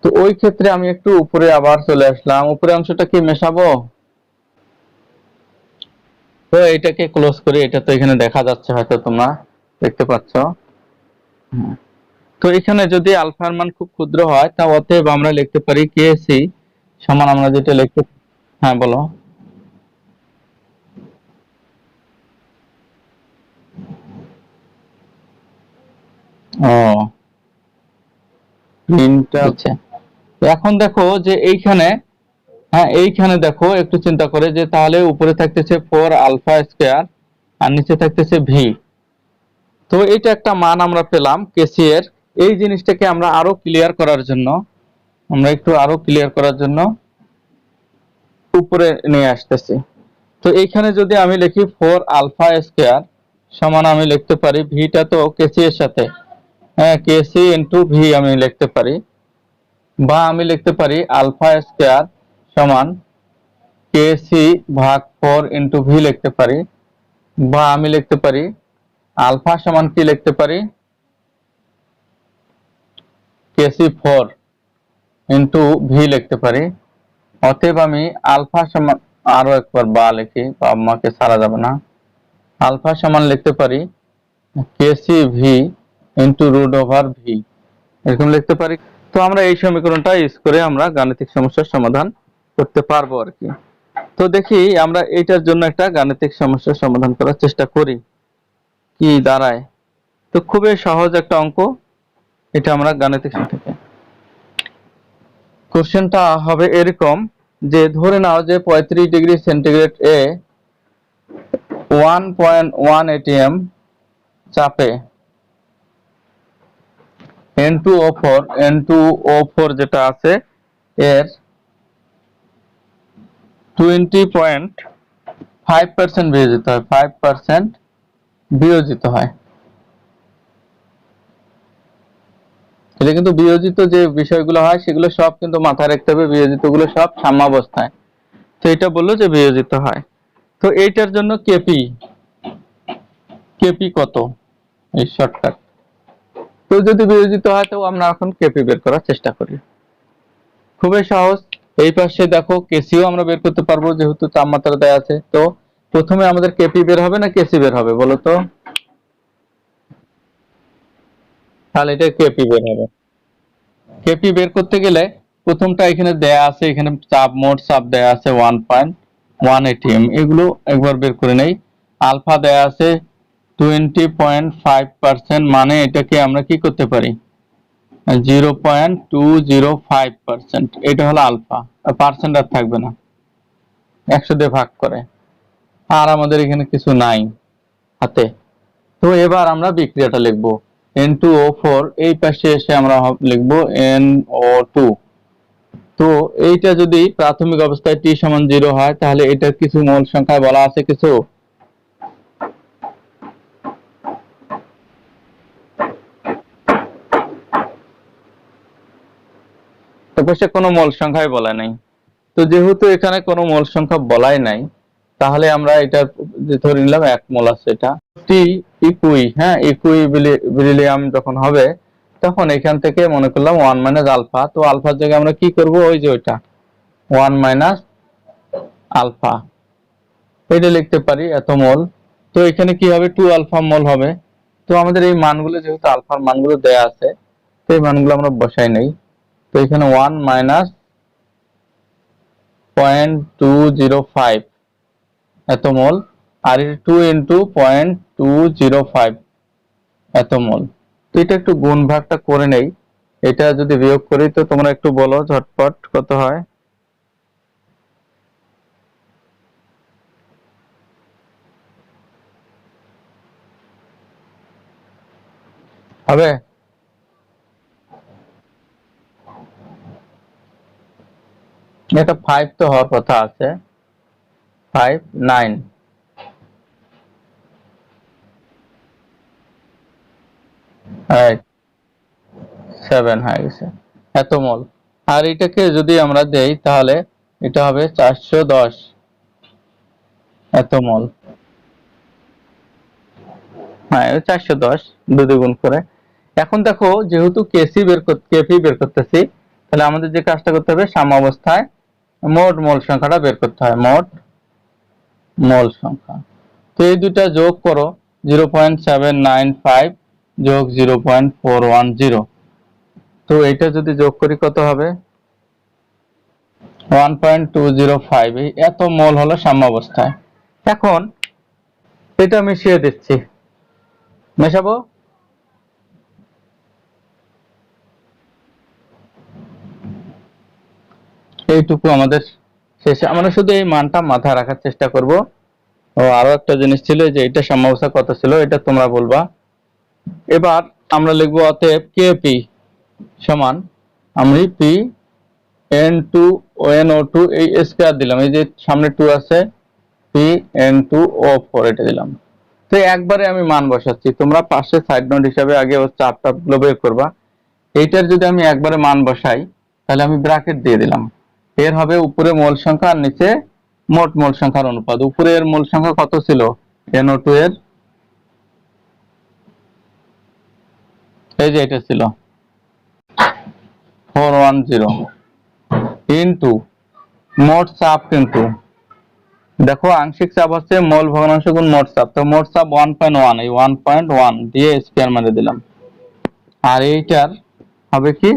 তো ওই ক্ষেত্রে আমি একটু উপরে আবার চলে আসলাম, উপরে অংশটা কি মেশাবো? তো এটাকে ক্লোজ করি, এটা তো এখানে দেখা যাচ্ছে, হয়তো তোমরা দেখতে পাচ্ছ। তো এখানে যদি আলফার মান খুব ক্ষুদ্র হয়, তা অতএব আমরা লিখতে পারি কেসি সমান, আমরা যেটা লিখতে, হ্যাঁ বলো। ও, প্রিন্ট আছে। এখন দেখো যে এইখানে, হ্যাঁ এইখানে দেখো একটু চিন্তা করে, যে তাহলে উপরে থাকতেছে 4 আলফা স্কয়ার আর নিচে থাকতেছে ভি। তো এটা একটা মান আমরা পেলাম কেসি এর। এই জিনিসটাকে আমরা আরো ক্লিয়ার করার জন্য, আমরা একটু আরো ক্লিয়ার করার জন্য উপরে নিয়ে আসতেছি। তো এইখানে যদি আমি লিখি 4 আলফা স্কয়ার সমান, আমি লিখতে পারি ভিটা তো কেসি এর সাথে, হ্যাঁ কেসি ইন্টু ভি আমি লিখতে পারি, বা আমি লিখতে পারি আলফা স্কয়ার সমান কেসি ভাগ 4 ইন্টু ভি লিখতে পারি, বা আমি লিখতে পারি আলফা সমান কি লিখতে পারি, কেসি 4 ইন্টু ভি লিখতে পারি। অতএব আমি আলফা সমান, আরো একবার বা লিখি, বাবা মাকে সারা যাবে না, আলফা সমান লিখতে পারি KC V into root over V, এরকম লিখতে পারি। তো আমরা এই সমীকরণটা ইউজ করে আমরা গাণিতিক সমস্যার সমাধান করতে পারবো আর কি। তো দেখি আমরা এইটার জন্য একটা গাণিতিক সমস্যার সমাধান করার চেষ্টা করি, কি দাঁড়ায়। তো খুবই সহজ একটা অঙ্ক, এটা আমরা গাণিতিক থেকে, কোশ্চেনটা হবে এরকম, যে ধরে নাও যে 35 ডিগ্রি সেন্টিগ্রেড এ 1.1 atm চাপে N2O4 যেটা আছে, এর 20.5% বিয়োজিত হয়, 5% বিয়োজিত হয়। এটা কিন্তু বিয়োজিত যে বিষয়গুলো হয় সেগুলো সব কিন্তু মাথায় রাখতে হবে, বিয়োজিত গুলো সব সাম্যাবস্থায়। তো এটা বললো যে বিয়োজিত হয়। তো এইটার জন্য কেপি, কেপি কত, এই শর্টকাট। তো যদি বিয়োজিত হয় তো আমরা এখন কেপি বের করার চেষ্টা করি। খুবই সহজ। এই পাশে দেখো কেসিও আমরা বের করতে পারবো যেহেতু তাপমাত্রা দেয়া আছে। তো প্রথমে আমাদের কেপি বের হবে না কেসি বের হবে বলো তো? তাহলে এটা কেপি বের হবে। কেপি বের করতে গেলে প্রথমটা এখানে দেয়া আছে, এখানে চাপ, মোট চাপ দেয়া আছে 1.1 atm, এগুলো একবার বের করে নেই। আলফা দেয়া আছে 20.5%, মানে এটাকে আমরা কি করতে পারি 0.205%, এটা হলো আলফা। পার্সেন্ট আর থাকবে না, 100 দিয়ে ভাগ করে। আর আমাদের এখানে কিছু নাই হাতে। তো এবার আমরা বিক্রিয়াটা লিখবো N2O4, এই পাশে এসে আমরা লিখবো NO2। তো এইটা যদি প্রাথমিক অবস্থায় T সমান 0 হয় তাহলে এটার কিছু মোল সংখ্যায় বলা আছে কিছু, পাশে কোনো মোল সংখ্যাই বলা নাই। তো যেহেতু এখানে কোনো মোল সংখ্যা বলাই নাই তাহলে আমরা এটা ধরে নিলাম 1 মোল আছে। এটা টি ইকুই, হ্যাঁ ইকুইবিলিয়াম যখন হবে তখন এখান থেকে মনে করলাম 1 মাইনাস আলফা। তো আলফার জায়গায় আমরা কি করব, ওই যে ওইটা 1 মাইনাস আলফা, এটা লিখতে পারি এত মোল। তো এখানে কি হবে 2 আলফা মোল হবে। তো আমাদের এই মানগুলো যেহেতু আলফার মানগুলো দেয়া আছে তো এই মানগুলো আমরা বসাই নেই। তো এখানে 1 মাইনাস 0.205 এত মোল, আর 2 ইন্টু 0.205 এত মোল। তো এটা একটু গুণ ভাগটা করে নেই। এটা যদি বিয়োগ করি তো তোমরা একটু বলো ঝটপট কত হয়। হবে? এটা 5 তো হওয়ার কথা আছে, 5 9 7 হয়ে গেছে এত মোল। আর এটাকে যদি আমরা দেই তাহলে এটা হবে 410 এত মোল। হ্যাঁ 410 দুই গুণ করে। এখন দেখো যেহেতু কেপি বের করতেছি তাহলে আমাদের যে কাজটা করতে হবে সাম্যাবস্থায় মোট মোল সংখ্যাটা বের করতে হয়, মোট মোল সংখ্যা। তো এই দুইটা যোগ করো, 0.795 যোগ 0.410। তো এটা যদি যোগ করি কত হবে 1.205, এত মোল হলো সাম্যাবস্থায়। এখন এটা মিশিয়ে দিচ্ছি, মেশাবো। এইটুকু আমাদের শেষে, আমরা শুধু এই মানটা মাথায় রাখার চেষ্টা করব। ও আরো একটা জিনিস ছিল যে এটা সাম্যাবস্থা কত ছিল এটা তোমরা বলবা। এবার আমরা লিখবো অতএব কেপি সমান, আমি পি N2NO2 এই স্কয়ার দিলাম, এই যে সামনে 2 আছে পি N2O4 এটা দিলাম। তো একবারে আমি মান বসাচ্ছি, তোমরা পাশে সাইড নোট হিসাবে আগে ওর চাপটা বের করবা। এইটার যদি আমি একবারে মান বসাই তাহলে আমি ব্র্যাকেট দিয়ে দিলাম, এর হবে উপরে মোল সংখ্যা আর নিচে মোট মোল সংখ্যার অনুপাত। উপরের মোল সংখ্যা কত ছিল NO2 এর, এই যে এটা ছিল 410 ইন্টু মোট চাপ, কিন্তু দেখো আংশিক চাপ হচ্ছে মোল ভগ্নাংশ গুণ মোট চাপ। তো মোট চাপ 1.1, এই 1.1 দিয়ে স্কয়ার মেরে দিলাম। আর এইটার হবে কি,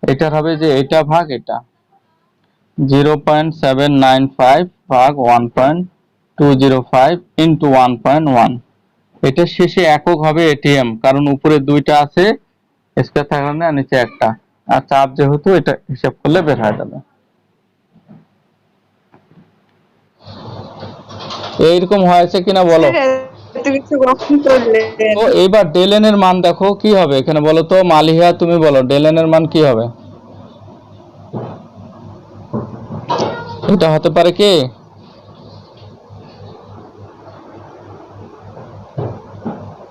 এটার হবে যে এটা ভাগ এটা 0.795 ভাগ 1.205 ইন্টু 1.1। এটা শেষে একক হবে এটিএম, কারণ উপরে দুইটা আছে স্কয়ার থাকার কারণে আর নিচে একটা, আর চাপ যেহেতু এটা হিসাব করলে বের হয়ে যাবে। এইরকম হয়েছে কিনা বলো। তো এইবার ডেলেন এর মান দেখো কি হবে এখানে বলো তো, মালিহা তুমি বলো ডেলেন এর মান কি হবে। এটা হতে পারে কি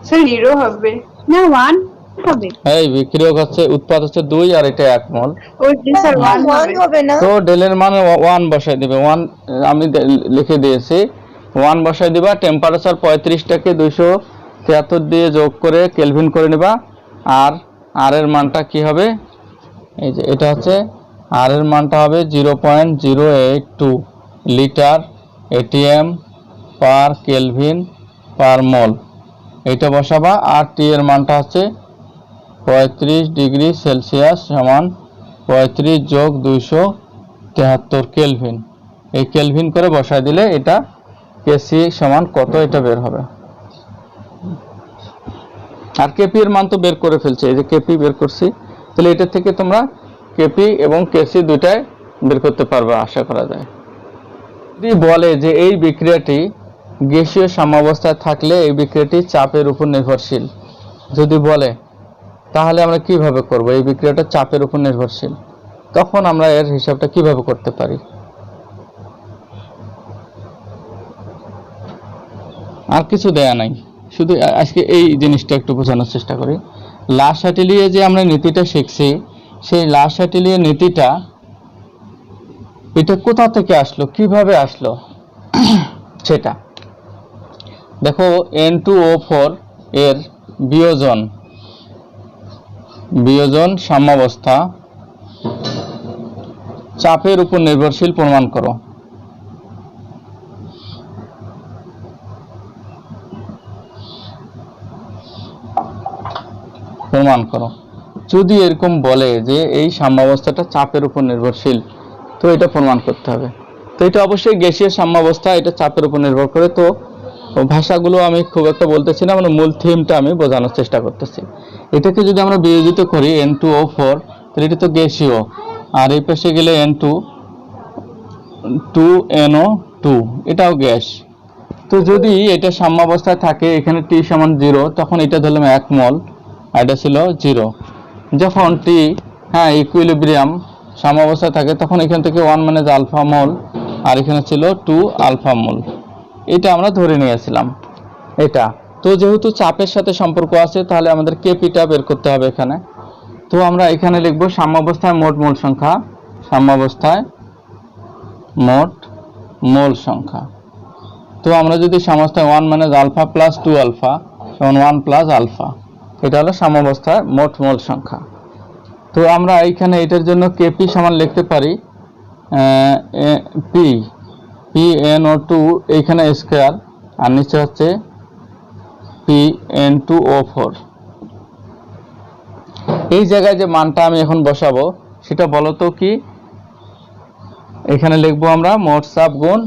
স্যার 0 হবে না 1 হবে। এই বিক্রিয়ক হচ্ছে উৎপাদ হচ্ছে 2 আর এটা 1 মোল। ওই যে স্যার 1 হবে না। তো ডেলের মান 1 বসাই দিবে। 1 আমি লিখে দিয়েছি। 1 বসাই দিবা। টেম্পারেচার 35 টাকে 273 দিয়ে যোগ করে কেলভিন করে নিবা। আর আর এর মানটা কি হবে? এই যে এটা হচ্ছে আর এর মানটা হবে 0.082 litre ATM per kelvin per mole. এটা বসাবা। আর টি এর মানটা হচ্ছে 35 ডিগ্রি সেলসিয়াস সমান 35 যোগ 273 কেলভিন। এই কেলভিন করে বসায় দিলে এটা কেসি সমান কত এটা বের হবে। আর কেপি এর মান তো বের করে ফেলছে, এই যে কেপি বের করছি। তাহলে এটা থেকে তোমরা কেপি এবং কেসি দুটাই বের করতে পারবে আশা করা যায়। যদি বলে যে এই বিক্রিয়াটি গ্যাসীয় সাম্যাবস্থায় থাকলে এই বিক্রিয়াটি চাপের উপর নির্ভরশীল, যদি বলে তাহলে আমরা কিভাবে করব? এই বিক্রিয়াটা চাপের উপর নির্ভরশীল, তখন আমরা এর হিসাবটা কিভাবে করতে পারি? আর কিছু দেয়া নাই, শুধু আজকে এই জিনিসটা একটু বোঝানোর চেষ্টা করি। লা শাটিলিয়ে যে আমরা নীতিটা শিখছি, সেই লা শাটিলিয়ে নীতিটা এটা কোথা থেকে আসলো, কিভাবে আসলো সেটা দেখো। N2O4 এর বিয়োজন সাম্যাবস্থা চাপের উপর নির্ভরশীল প্রমাণ করো। যদি এরকম বলে যে এই সাম্যাবস্থাটা চাপের উপর নির্ভরশীল, তো এটা প্রমাণ করতে হবে। তো এটা অবশ্যই গ্যাসীয় সাম্যাবস্থা, এটা চাপের উপর নির্ভর করে। তো ভাষাগুলো আমি খুব একটা বলতেছি না, মানে মূল থিমটা আমি বোঝানোর চেষ্টা করতেছি। এটাকে যদি আমরা বিয়োজিত করি N2O4, তাহলে এটা তো গ্যাসীয়, আর এই পাশে গেলে N2NO2 এটাও গ্যাস। তো যদি এটা সাম্যাবস্থায় থাকে, এখানে T সমান 0, তখন এটা ধরলাম 1 মোল, আর এটা ছিল 0। যখন T ইকুইলিব্রিয়াম সাম্যাবস্থায় থাকে, তখন এখান থেকে 1 মাইনাস আলফা মোল, আর এখানে ছিল 2 আলফা মোল। এটা আমরা ধরে নিয়েছিলাম এটা। তো যেহেতু চাপের সাথে সম্পর্ক আছে, তাহলে আমাদের কেপিটা বের করতে হবে এখানে। তো আমরা এখানে লিখব সাম্যাবস্থায় মোট মোল সংখ্যা, সাম্যাবস্থায় মোট মোল সংখ্যা। তো আমরা যদি সাম্যাবস্থায় 1 মাইনাস আলফা প্লাস 2 আলফা সমান 1 প্লাস আলফা, এটা হলো সাম্যাবস্থায় মোট মোল সংখ্যা। তো আমরা এইখানে এটার জন্য কেপি সমান লিখতে পারি PnO2 এইখানে স্কয়ার, আর নিচে হচ্ছে PN2O4। এই জায়গায় যে মানটা আমি এখন বসাবো সেটা বলো তো কি? এখানে লিখবো আমরা মোট চাপ গুণ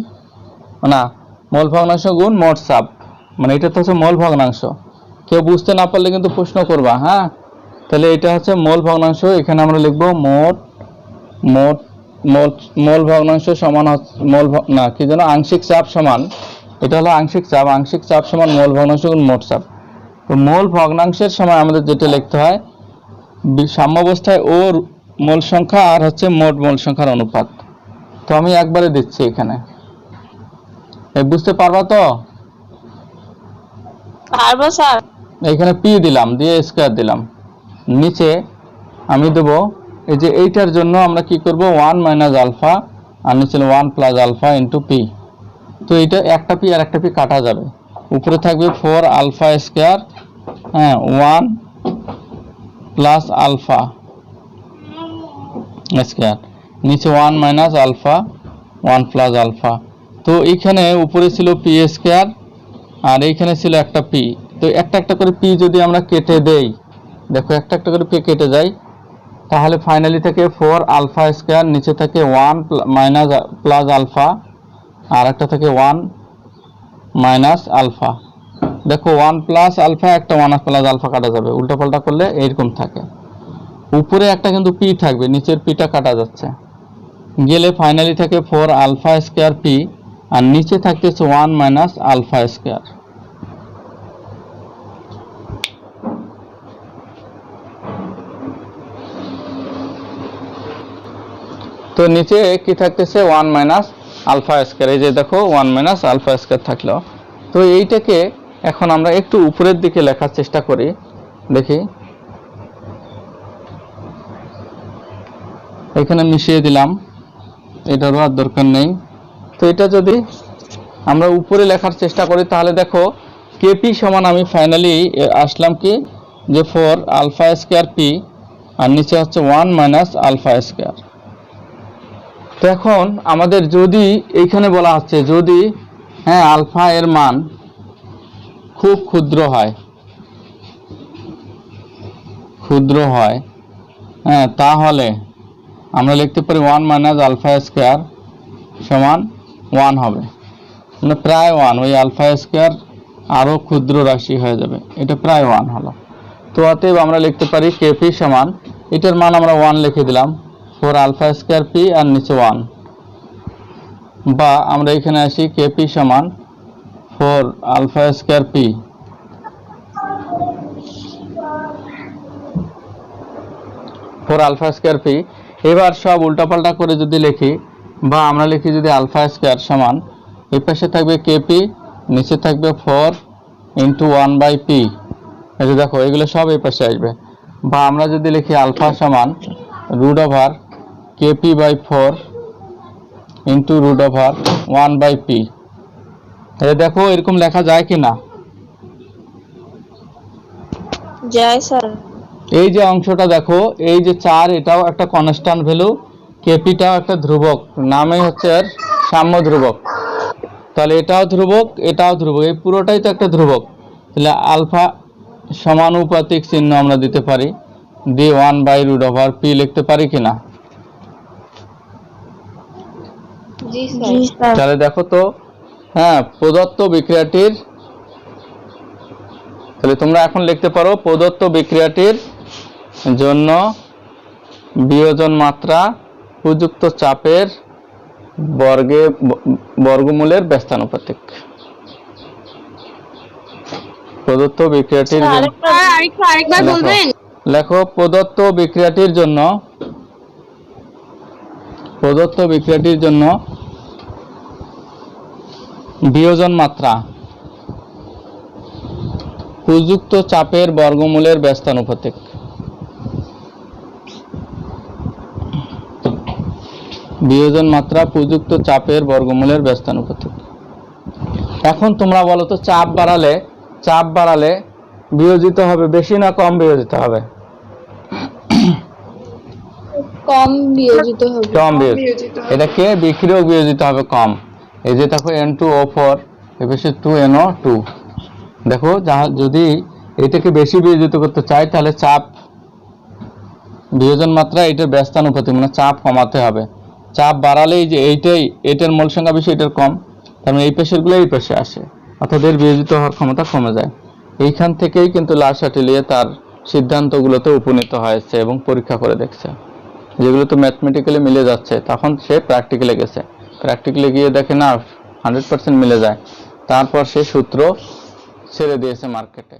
মোল ভগ্নাংশ গুণ মোট চাপ, মানে এটা তো হচ্ছে মোল ভগ্নাংশ। কেউ বুঝতে না পারলে কিন্তু প্রশ্ন করবা। তাহলে এটা হচ্ছে মোল ভগ্নাংশ। এখানে আমরা লিখবো মোল ভগ্নাংশ সমান আংশিক চাপ সমান, এটা হলো আংশিক চাপ সমান মোল ভগ্নাংশ গুণ মোট চাপ। তো মোল ভগ্নাংশের সময় আমাদের যেটা লিখতে হয়, সাম্যাবস্থায় ও মোল সংখ্যা আর হচ্ছে মোট মোল সংখ্যার অনুপাত। তো আমি একবারে দিচ্ছি এখানে, বুঝতে পারবা তো? পারবো স্যার। এখানে পি দিলাম, দিয়ে স্কয়ার দিলাম, নিচে আমি দেবো এই যে এইটার জন্য আমরা কি করব 1 মাইনাস আলফা, আর নিচে 1 প্লাস আলফা ইন্টু পি। তো এটা একটা পি আর একটা পি কাটা যাবে, উপরে থাকবে 4 alpha square 1 plus alpha square, নিচে 1 মাইনাস আলফা 1 প্লাস আলফা। তো এইখানে উপরে ছিল পি স্কয়ার, আর এইখানে ছিল একটা পি। তো একটা একটা করে পি যদি আমরা কেটে দেই, দেখো একটা একটা করে পি কেটে যায়, তাহলে ফাইনালি থেকে 4 আলফা স্কয়ার, নিচে থেকে 1 মাইনাস প্লাস আলফা, আর একটা থেকে 1 মাইনাস আলফা। দেখো 1 প্লাস আলফা একটা 1 প্লাস আলফা কাটা যাবে, উল্টাপাল্টা করলে এইরকম থাকে। উপরে একটা কিন্তু পি থাকবে, নিচের পিটা কাটা যাচ্ছে, গেলে ফাইনালি থেকে 4 আলফা স্কয়ার পি, আর নিচে থাকতেছে 1 মাইনাস আলফা স্কয়ার। তো নিচে কি থাকতেছে 1 মাইনাস আলফা স্কয়ার, এই যে দেখো 1 মাইনাস আলফা স্কয়ার থাকলো। তো এইটাকে এখন আমরা একটু উপরের দিকে লেখার চেষ্টা করি, দেখি এখানে মিশিয়ে দিলাম, এটারও আর দরকার নেই। তো এটা যদি আমরা উপরে লেখার চেষ্টা করি তাহলে দেখো কেপি সমান আমি ফাইনালি আসলাম কি যে 4 আলফা স্কয়ার পি, আর নিচে হচ্ছে 1 মাইনাস আলফা স্কয়ার। তো এখন আমাদের যদি এইখানে বলা হচ্ছে যদি হ্যাঁ আলফা এর মান খুব ক্ষুদ্র হয় হ্যাঁ, তাহলে আমরা লিখতে পারি 1 মাইনাস আলফা স্কয়ার সমান 1 হবে, মানে প্রায় 1। ওই আলফা স্কয়ার আরও ক্ষুদ্র রাশি হয়ে যাবে, এটা প্রায় 1 হলো। তো অতএব আমরা লিখতে পারি কেপি সমান, এটার মান আমরা 1 লিখে দিলাম, 4 আলফা স্কয়ার পি আর নিচে 1, বা আমরা এখানে আসি কেপি সমান 4 alpha square P, 4 alpha square P. এবার সব উল্টাপাল্টা করে যদি লিখি, বা আমরা লিখি যদি আলফা স্কয়ার সমান এই পাশে থাকবে কেপি, নিচে থাকবে 4 ইন্টু 1 বাই পি, এই যে দেখো এগুলো সব এই পাশে আসবে। বা আমরা যদি লিখি আলফা সমান root over KP by 4 into root over 1 by P, এই দেখো এরকম লেখা যায় কি না? যায় স্যার। এই যে অংশটা দেখো, এই যে 4 এটাও একটা কনস্ট্যান্ট ভ্যালু, কেপিটাও একটা ধ্রুবক, নামে হচ্ছে এর সাম্য ধ্রুবক। তাহলে এটাও ধ্রুবক, এটাও ধ্রুবক, এই পুরোটাই তো একটা ধ্রুবক। তাহলে আলফা সমানুপাতিক চিহ্ন আমরা দিতে পারি, দিয়ে 1 বাই রুট ওভার পি লিখতে পারি কিনা? জি স্যার। তাহলে দেখো তো, হ্যাঁ প্রদত্ত বিক্রিয়াটির, তাহলে তোমরা এখন লিখতে পারো প্রদত্ত বিক্রিয়াটির জন্য বিয়োজন মাত্রা উপযুক্ত চাপের বর্গমূলের ব্যস্তানুপাতিক। প্রদত্ত বিক্রিয়াটির আরেকবার বলবেন? লেখো প্রদত্ত বিক্রিয়াটির জন্য বিয়োজন মাত্রা উপযুক্ত চাপের বর্গমূলের ব্যস্তানুপাতিক। বিয়োজন মাত্রা উপযুক্ত চাপের বর্গমূলের ব্যস্তানুপাতিক। এখন তোমরা বলো তো চাপ বাড়ালে বিয়োজিত হবে বেশি না কম বিয়োজিত হবে? কম বিয়োজিত হবে। কম বিয়োজিত। এটাকে বিক্রিয়ক বিয়োজিত হবে কম। এই যে দেখো N2O4 এর বেশি 2NO2, দেখো যদি এটাকে বেশি বিয়োজিত করতে চাই তাহলে চাপ বিয়োজন মাত্রা এটার ব্যস্তানুপাতিক, মানে চাপ কমাতে হবে। চাপ বাড়ালেই যে এইটার মোল সংখ্যা বেশি, এটার কম, তার মানে এই পেশেরগুলো এই পাশে আসে, অর্থাৎ এর বিয়োজিত হওয়ার ক্ষমতা কমে যায়। এইখান থেকেই কিন্তু লা শাটিলিয়ে তার সিদ্ধান্তগুলোতে উপনীত হয়েছে এবং পরীক্ষা করে দেখছে, যেগুলো তো ম্যাথমেটিক্যালি মিলে যাচ্ছে। তখন সে প্র্যাকটিক্যালে গেছে, প্র্যাকটিক্যালে গিয়ে দেখে না 100% মিলে যায়, তারপর সে সূত্র ছেড়ে দিয়েছে মার্কেটে।